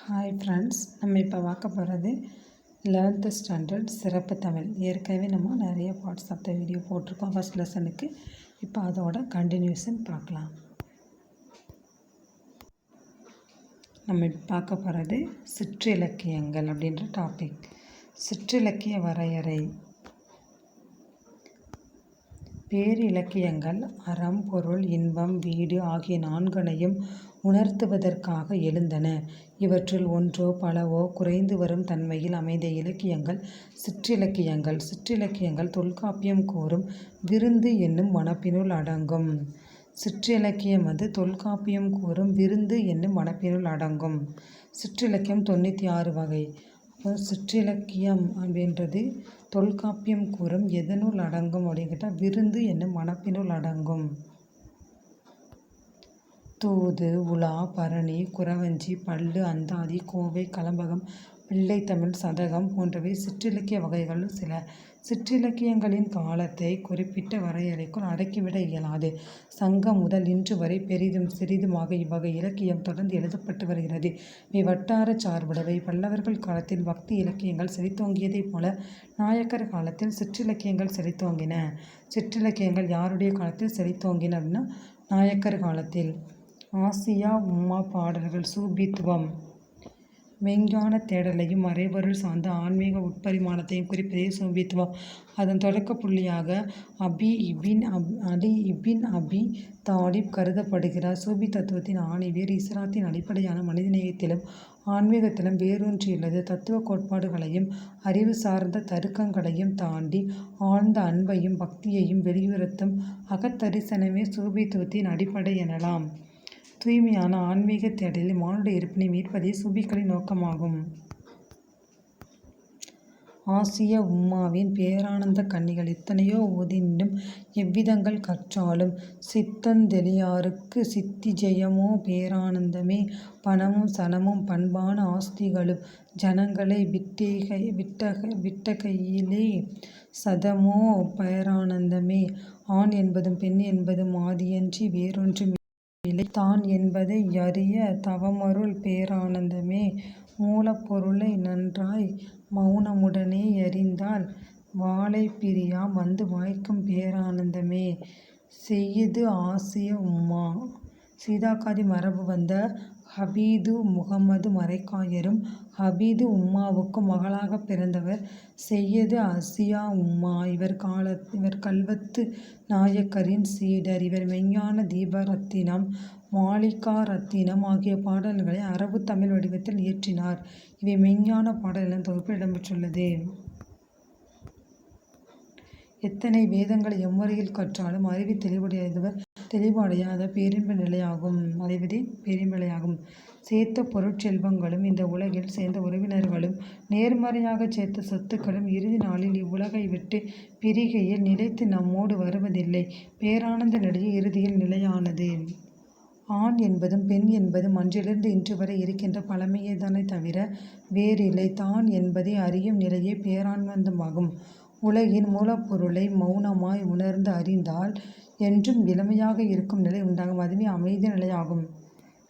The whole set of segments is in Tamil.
ஹாய் ஃப்ரெண்ட்ஸ், நம்ம இப்போ பார்க்க போகிறது 11th ஸ்டாண்டர்ட் சிறப்பு தமிழ். ஏற்கனவே நம்ம நிறைய பார்ட்ஸ் ஆஃப் த வீடியோ போட்டிருக்கோம் ஃபஸ்ட் லெசனுக்கு. இப்போ அதோட கண்டினியூஷன் பார்க்கலாம். நம்ம இப்போ பார்க்க போகிறது சிற்றிலக்கியங்கள் அப்படின்ற டாபிக். சிற்றிலக்கிய வரையறை. பேரிலக்கியங்கள் அறம், பொருள், இன்பம், வீடு ஆகிய நான்கனையும் உணர்த்துவதற்காக எழுந்தன. இவற்றுள் ஒன்றோ பலவோ குறைந்து வரும் தன்மையில் அமைந்த இலக்கியங்கள் சிற்றிலக்கியங்கள். சிற்றிலக்கியங்கள் தொல்காப்பியம் கூறும் விருந்து என்னும் வனப்பினுள் அடங்கும். சிற்றிலக்கியம் தொல்காப்பியம் கூறும் விருந்து என்னும் வனப்பினுள் அடங்கும். சிற்றிலக்கியம் 96 வகை. சிற்றிலக்கியம் அப்படின்றது தொல்காப்பியம் கூறும் எதனுள் அடங்கும் அப்படின்னு கேட்டால் விருந்து என்னும் வனப்பினுள் அடங்கும். தூது, உலா, பரணி, குறவஞ்சி, பள்ளு, அந்தாதி, கோவை, கலம்பகம், பிள்ளைத்தமிழ், சதகம் போன்றவை சிற்றிலக்கிய வகைகளுள் சில. சிற்றிலக்கியங்களின் காலத்தை குறிப்பிட்ட வரையறைக்குள் அடக்கிவிட இயலாது. சங்கம் முதல் இன்று வரை பெரிதும் சிறிதுமாக இவ்வகை இலக்கியம் தொடர்ந்து எழுதப்பட்டு வருகிறது. இவை வட்டார சார்புடையவை. பல்லவர்கள் காலத்தில் பக்தி இலக்கியங்கள் செழித்தோங்கியதைப் போல நாயக்கர் காலத்தில் சிற்றிலக்கியங்கள் செழித்தோங்கின. சிற்றிலக்கியங்கள் யாருடைய காலத்தில் செழித்தோங்கின அப்படின்னா நாயக்கர் காலத்தில். ஆசியா உம்மா பாடல்கள் சூபித்துவம் மெய்ஞான தேடலையும் மறைபொருள் சார்ந்த ஆன்மீக உட்பரிமாணத்தையும் குறிப்பதே சூபித்துவம். அதன் தொடக்க புள்ளியாக அலி இபின் அபி தாலிப் கருதப்படுகிறார். சூபி தத்துவத்தின் ஆணிவேர் இஸ்லாத்தின் அடிப்படையான மனிதநேயத்திலும் ஆன்மீகத்திலும் வேரூன்றியுள்ளது. தத்துவ கோட்பாடுகளையும் அறிவு சார்ந்த தருக்கங்களையும் தாண்டி ஆழ்ந்த அன்பையும் பக்தியையும் வெளியுறுத்தும் அகத்தரிசனமே சூபித்துவத்தின் அடிப்படை எனலாம். தூய்மையான ஆன்மீக தேடலில் மானுட இருப்பினை மீட்பதே சூபிகளின் நோக்கமாகும். ஆசிய உம்மாவின் பேரானந்த கண்ணிகள் எத்தனையோ ஓதினும் எவ்விதங்கள் கற்றாலும் சித்தந்தெளியாருக்கு சித்தி ஜெயமோ பேரானந்தமே பணமும் சனமும் பண்பான ஆஸ்திகளும் ஜனங்களை விட்டகையிலே சதமோ பேரானந்தமே. ஆண் என்பதும் பெண் என்பதும் ஆதியன்றி வேறொன்றும் தான் என்பதை யறிய தவமருள் பேரானந்தமே. மூலப்பொருளை நன்றாய் மௌனமுடனே யறிந்தால் வாழைப் பிரியாம் வந்து வாய்க்கும் பேரானந்தமே. செய்யிது ஆசிய உம்மா. சீதாக்காதி மரபு வந்த ஹபீது முகமது மரைக்காயரும் ஹபீது உம்மாவுக்கும் மகளாக பிறந்தவர் செய்யது ஆசியா உம்மா. இவர் கல்வத்து நாயக்கரின் சீடர். இவர் மெய்ஞான தீபரத்தினம், மாளிகா ரத்தினம் ஆகிய பாடல்களை அரபு தமிழ் வடிவத்தில் இயற்றினார். இவை மெய்ஞான பாடல்களின் தொகுப்பில் இடம்பெற்றுள்ளது. எத்தனை வேதங்களை எம்முறையில் கற்றாலும் அறிவு தெளிவு அடையாத பேரின்ப நிலையாகும். அறிவதே பேரின்பலையாகும். சேர்த்த பொருட்செல்வங்களும் இந்த உலகில் சேர்ந்த உறவினர்களும் நேர்மறையாக சேர்த்த சொத்துக்களும் இறுதி நாளில் இவ்வுலகை விட்டு பிரிகையில் நிலைத்து நம்மோடு வருவதில்லை. பேரானந்த நிலையை இறுதியில் நிலையானது. ஆண் என்பதும் பெண் என்பதும் அன்றிலிருந்து இன்று வரை இருக்கின்ற பழமையேதானே தவிர வேறில்லை. தான் என்பதை அறியும் நிலையே பேரானந்தமாகும். உலகின் மூலப்பொருளை மௌனமாய் உணர்ந்து அறிந்தால் என்றும் இளமையாக இருக்கும் நிலை உண்டாகும். அதுவே அமைதி நிலையாகும்.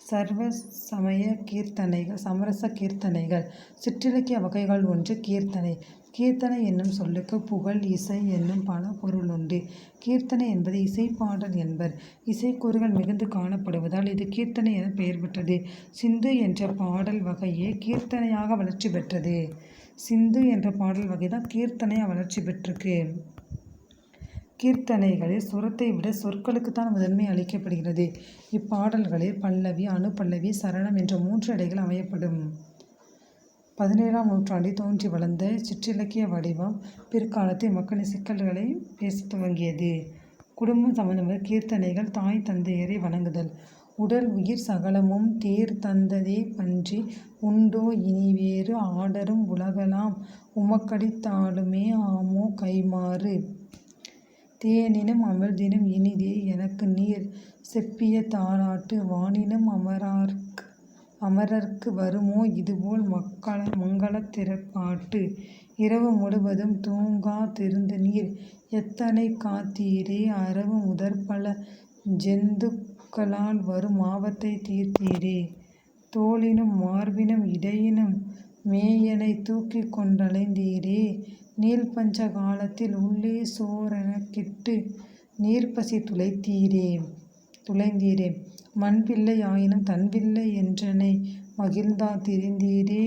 சர்வ சமய கீர்த்தனைகள் சமரச கீர்த்தனைகள். சிற்றிலக்கிய வகைகள் ஒன்று கீர்த்தனை. கீர்த்தனை என்னும் சொல்லுக்கு புகழ், இசை என்னும் பல பொருள் உண்டு. கீர்த்தனை என்பது இசைப்பாடல் என்பர். இசைக்கூறுகள் மிகுந்து காணப்படுவதால் இது கீர்த்தனை என பெயர் பெற்றது. சிந்து என்ற பாடல் வகையே கீர்த்தனையாக வளர்ச்சி பெற்றது. சிந்து என்ற பாடல் வகை தான் கீர்த்தனையாக வளர்ச்சி பெற்றிருக்கு. கீர்த்தனைகளில் சுரத்தை விட சொற்களுக்குத்தான் முதன்மை அளிக்கப்படுகிறது. இப்பாடல்களில் பல்லவி, அனுபல்லவி, சரணம் என்ற 3 அடைகள் அமையப்படும். 17ஆம் நூற்றாண்டில் தோன்றி வளர்ந்த சிற்றிலக்கிய வடிவம் பிற்காலத்தில் மக்களின் சிக்கல்களை பேசத் துவங்கியது. குடும்பம் சம்பந்தமான கீர்த்தனைகள் தாய் தந்தையரை வணங்குதல், உடல் உயிர் சகலமும் தேர் தந்ததே பன்றி உண்டோ இனிவேறு ஆடரும் உலகலாம் உமக்கடித்தாலுமே ஆமோ கைமாறு தேனினும் அமிழ்தினும் இனிதே எனக்கு நீர் செப்பிய தாலாட்டு வானினும் அமரர்க்கு வருமோ இதுபோல் மங்களத் திறப்பாட்டு இரவு முழுவதும் தூங்கா திருந்துநீர் எத்தனை காத்தீரே அரவு முதற்பல ஜந்துக்களால் வரும் ஆபத்தை தீர்த்தீரே. தோளினும் மார்பினும் இடையினும் மேயனை தூக்கி கொண்டலைந்தீரே. நீள்பஞ்ச காலத்தில் உள்ளே சோரெனக்கிட்டு நீர்ப்பசி துளைந்தீரே. மண்பிள்ளை ஆயினும் தன்பிள்ளை என்றனை மகிழ்ந்தா திரிந்தீரே.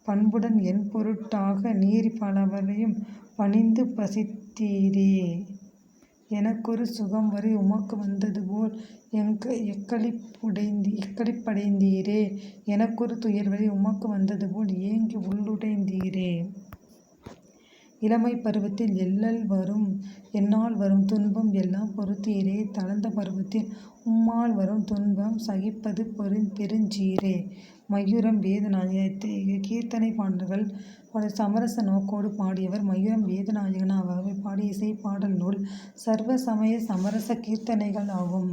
பண்புடன் என் பொருட்டாக நீர் பலவரையும் பணிந்து பசித்தீரே. எனக்கொரு சுகம் வரை உமக்கு வந்ததுபோல் எக்களிப்படைந்தீரே. எனக்கொரு துயர்வரை உமக்கு வந்ததுபோல் ஏங்கி உள்ளுடைந்தீரே. இளமைப் பருவத்தில் என்னால் வரும் துன்பம் எல்லாம் பொறுத்தீரே. தளர்ந்த பருவத்தில் உம்மால் வரும் துன்பம் சகிப்பது பெருஞ்சீரே. மையூரம் வேதநாயகன். இத்தகைய கீர்த்தனை பாடல்கள் சமரச நோக்கோடு பாடியவர் மையூரம் வேதநாயகன் ஆவார். பாடிய இசைப்பாடல் நூல் சர்வ சமய சமரச கீர்த்தனைகள் ஆகும்.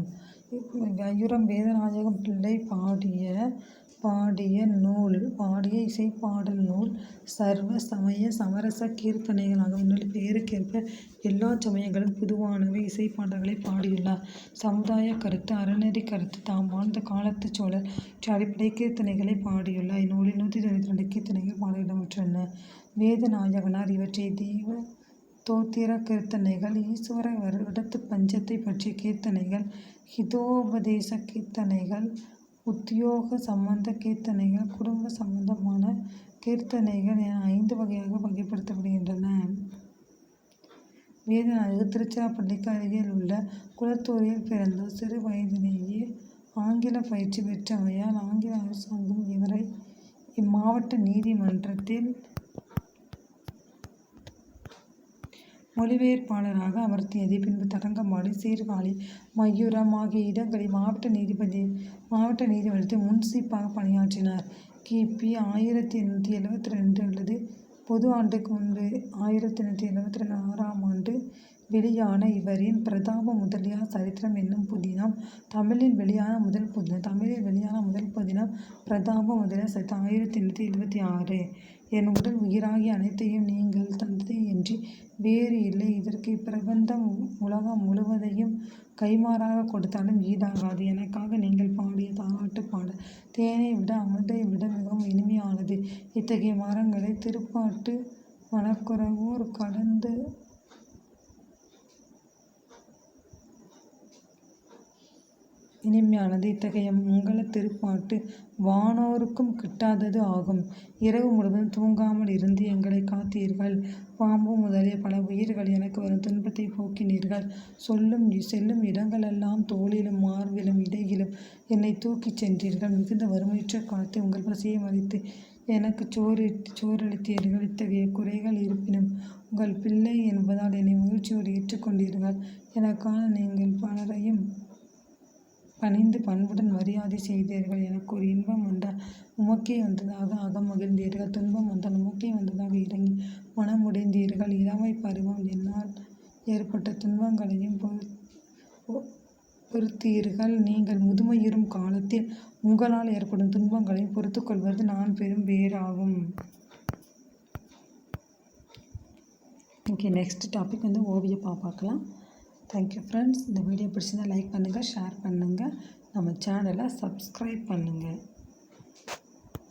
மையூரம் வேதநாயகம் பிள்ளை பாடிய இசைப்பாடல் நூல் சர்வ சமய சமரச கீர்த்தனைகள் ஆகும். இந்நூல் பெயருக்கேற்ப எல்லா சமயங்களும் பொதுவானவை இசைப்பாடல்களை பாடியுள்ளார். சமுதாய கருத்து, அறநெறி கருத்து, தாம் வாழ்ந்த காலத்து சூழல் அடிப்படை கீர்த்தனைகளை பாடியுள்ளார். இந்நூலில் 192 கீர்த்தனைகள் பாட இடம்பெற்றுள்ளன. வேதநாயகனார் இவற்றை தெய்வ தோத்திர கீர்த்தனைகள், ஈஸ்வர வருடத்து பஞ்சத்தை பற்றிய கீர்த்தனைகள், ஹிதோபதேச கீர்த்தனைகள், உத்தியோக சம்பந்த கீர்த்தனைகள், குடும்ப சம்பந்தமான கீர்த்தனைகள் என 5 வகையாக வகைப்படுத்தப்படுகின்றன. வேதநாயகர் திருச்சிராப்பள்ளிக்கு அருகில் உள்ள குளத்தூரில் பிறந்தார். சிறு வயதிலேயே ஆங்கில பயிற்சி பெற்றமையால் ஆங்கில அரசாங்கம் இவரை இம்மாவட்ட நீதிமன்றத்தில் மொழிபெயர்ப்பாளராக அமர்த்தியது. பின்பு தரங்கம்பாடி, சீர்காழி, மையூரம் ஆகிய இடங்களில் மாவட்ட நீதிமன்றத்தில் முன்சீப்பாக பணியாற்றினார். கிபி 1872 அல்லது பொது ஆண்டுக்கு முன்பு 1876ஆம் ஆண்டு வெளியான இவரின் பிரதாப முதலியார் சரித்திரம் என்னும் புதினம் தமிழில் வெளியான முதல் புதினம் பிரதாப முதலியார் சரித்திரம் 1876. என் உடல் உயிராகிய அனைத்தையும் நீங்கள் தந்ததேயன்றி வேறு இல்லை. இதற்கு இப்பிரபந்தம் உலகம் முழுவதையும் கைமாறாக கொடுத்தாலும் ஈடாகாது. எனக்காக நீங்கள் பாடிய தாலாட்டு பாடல் தேனை விட அமுதை விட மிகவும் இனிமையானது. இத்தகைய மரங்களை திருப்பாட்டு மனக்குறவோர் கடந்து இனிமையானது. இத்தகைய மங்கள திருப்பாட்டு வானோருக்கும் கிட்டாதது ஆகும். இரவு முழுவதும் தூங்காமல் இருந்து எங்களை காத்தீர்கள். பாம்பு முதலிய பல உயிர்கள் எனக்கு வரும் துன்பத்தை போக்கினீர்கள். செல்லும் இடங்களெல்லாம் தோளிலும் மார்பிலும் இடையிலும் என்னை தூக்கிச் சென்றீர்கள். மிகுந்த வறுமையுற்ற காலத்தில் உங்கள் பசியை மறித்து எனக்கு சோறளித்தீர்கள். இத்தகைய குறைகள் இருப்பினும் உங்கள் பிள்ளை என்பதால் என்னை மகிழ்ச்சியோடு ஏற்றுக்கொண்டீர்கள். எனக்கான நீங்கள் பலரையும் பணிந்து பண்புடன் மரியாதை செய்தீர்கள். எனக்கு ஒரு இன்பம் வந்தால் உமக்கே வந்ததாக அகமகிழ்ந்தீர்கள். துன்பம் வந்தால் உமக்கே வந்ததாக இறங்கி மனமுடைந்தீர்கள். இளமை பருவம் என்னால் ஏற்பட்ட துன்பங்களையும் பொறுத்தீர்கள். நீங்கள் முதுமையுறும் காலத்தில் உங்களால் ஏற்படும் துன்பங்களையும் பொறுத்து கொள்வது நான் பெறும் பேறாகும். நெக்ஸ்ட் டாபிக் ஓவியப்பா பார்க்கலாம். Thank you friends. இந்த வீடியோ பிடிச்சிருந்தால் லைக் பண்ணுங்கள், ஷேர் பண்ணுங்கள், நம்ம சேனலை சப்ஸ்கிரைப் பண்ணுங்கள்.